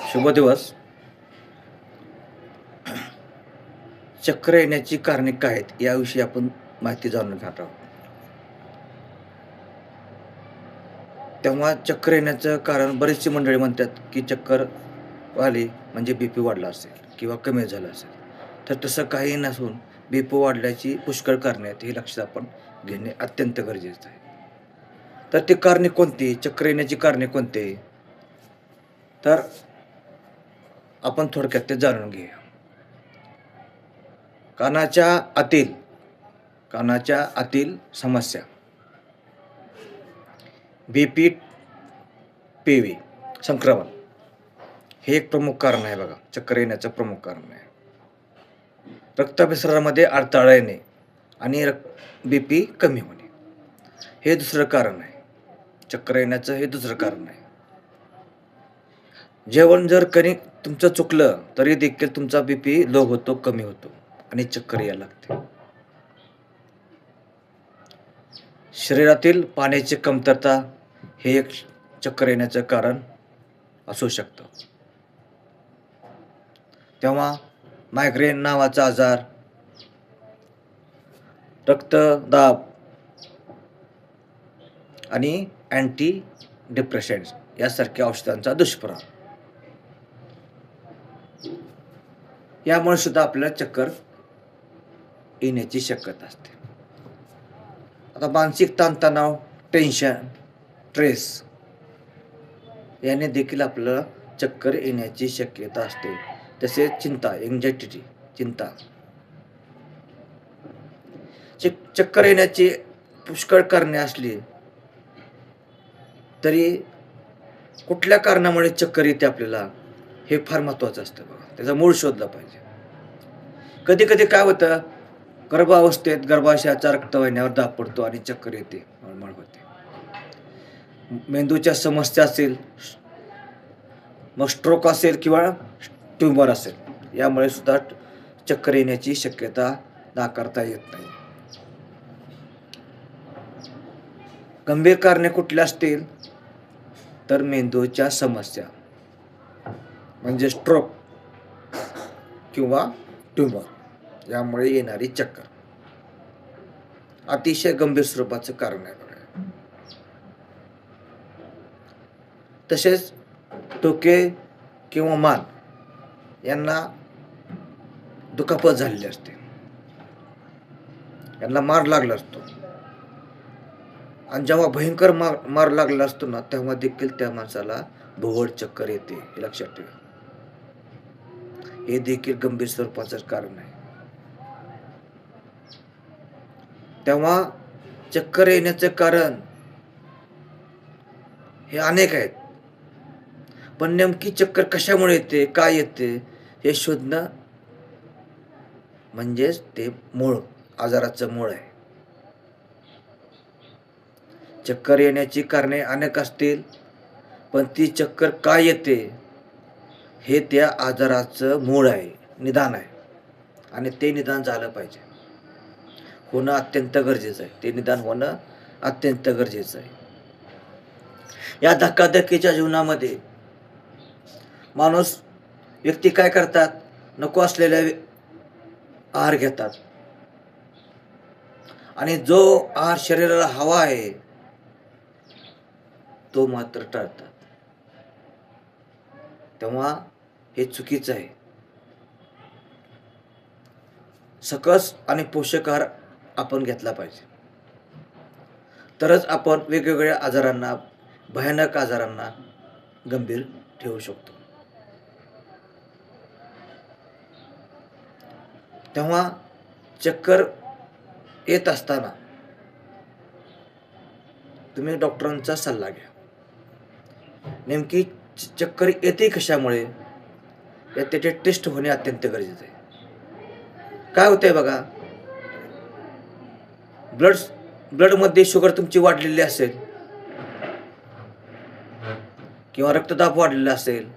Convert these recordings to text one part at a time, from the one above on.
शुभ दिवस. चक्कर येण्याची कारणे काय आहेत याविषयी आपण माहिती जाणून घेणार आहोत. तेव्हा चक्कर येण्याचं कारण बरीचशी मंडळी म्हणतात की चक्कर आली म्हणजे बीपी वाढला असेल किंवा कमी झालं असेल. तर तसं काही नसून बीपी वाढल्याची पुष्कळ कारणे आहेत हे लक्षात आपण घेणे अत्यंत गरजेचं आहे. तर ती कारणे कोणती? चक्कर येण्याची कारणे कोणती? तर आपण थोडक्यात ते जाणून घेऊया. कानाच्या आतील कानाच्या आतील समस्या, बीपी, पीव्ही संक्रमण हे एक प्रमुख कारण आहे बघा. चक्कर येण्याचं प्रमुख कारण आहे. रक्ताभिसरणामध्ये अडथळा येणे आणि बीपी कमी होणे हे दुसरं कारण आहे. चक्कर येण्याचं हे दुसरं कारण आहे. जेवण जर कधी तुमचं चुकलं तरी देखील तुमचा बीपी लो होतो, कमी होतो आणि चक्कर यायला लागते. शरीरातील पाण्याची कमतरता हे एक चक्कर येण्याचं कारण असू शकतं. तेव्हा मायग्रेन नावाचा आजार, रक्तदाब आणि अँटी डिप्रेशन्स यासारख्या औषधांचा दुष्परिणाम यामुळे सुद्धा आपल्याला चक्कर येण्याची शक्यता असते. आता मानसिक ताणतणाव, टेन्शन, स्ट्रेस याने देखील आपल्याला चक्कर येण्याची शक्यता असते. तसेच चिंता, एन्झायटी, चिंता. चक्कर येण्याची पुष्कळ कारणे असली तरी कुठल्या कारणामुळे चक्कर येते आपल्याला हे फार महत्त्वाचं असतं बघा. त्याचा मूळ शोधला पाहिजे. कधी कधी काय होतं, गर्भावस्थेत गर्भाशयाच्या रक्तवाहिन्यावर दाब पडतो आणि चक्कर येते, मळमळ होते. मेंदूच्या समस्या असेल, मग स्ट्रोक असेल किंवा ट्यूमर असेल, यामुळे सुद्धा चक्कर येण्याची शक्यता नाकारता येत नाही. गंभीर कारणे कुठली असतील तर मेंदूच्या समस्या म्हणजे स्ट्रोक किंवा ट्यूमर यामुळे येणारी चक्कर अतिशय गंभीर स्वरूपाचं कारण आहे बघा. तसेच डोके किंवा मान यांना दुखापत झालेली असते, यांना मार लागला असतो आणि जेव्हा भयंकर मार लागला असतो ना, तेव्हा देखील त्या माणसाला भोवळ चक्कर येते, हे लक्षात ठेवा. हे देखील गंभीर स्वरूपाचं कारण आहे. तेव्हा चक्कर येण्याचे कारण हे अनेक आहेत, पण नेमकी चक्कर कशामुळे येते, काय येते हे शोधणं म्हणजेच ते मूळ आजाराचं मूळ आहे. चक्कर येण्याची कारणे अनेक असतील, पण ती चक्कर काय येते हे त्या आजाराचं मूळ आहे, निदान आहे आणि ते निदान झालं पाहिजे, होणं अत्यंत गरजेचं आहे. ते निदान होणं अत्यंत गरजेचं आहे. या धकाधकीच्या जीवनामध्ये व्यक्ती काय करतात, नको असलेल्या आहार घेतात आणि जो आहार शरीराला हवा आहे तो मात्र टाळतात. तेव्हा हे चुकीचं आहे. सकस आणि पोषक आहार आपण घेतला पाहिजे, तरच आपण वेगवेगळ्या आजारांना, भयानक आजारांना गंभीर ठेवू शकतो. तेव्हा चक्कर येत असताना तुम्ही डॉक्टरांचा सल्ला घ्या. नेमकी चक्कर येते कशामुळे त्याचे टेस्ट होणे अत्यंत गरजेचं आहे. काय होतंय बघा, ब्लडमध्ये शुगर तुमची वाढलेली असेल किंवा रक्तदाब वाढलेला असेल,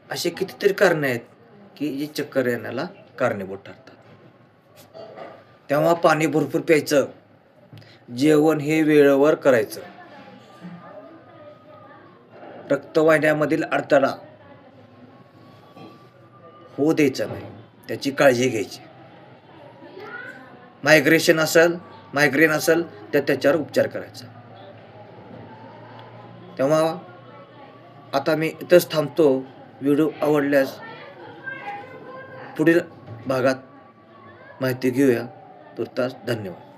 असे कितीतरी कारण आहेत की जे चक्कर येण्याला कारणीभूत ठरतात. तेव्हा पाणी भरपूर प्यायचं, जेवण हे वेळेवर करायचं, रक्तवाहिन्यामधील अडथळा होऊ द्यायचा नाही, त्याची काळजी घ्यायची. मायग्रेन असेल तर त्याच्यावर उपचार करायचा. तेव्हा आता मी इथंच थांबतो. व्हिडिओ आवडल्यास पुढील भागात माहिती घेऊया. तुर्तास धन्यवाद.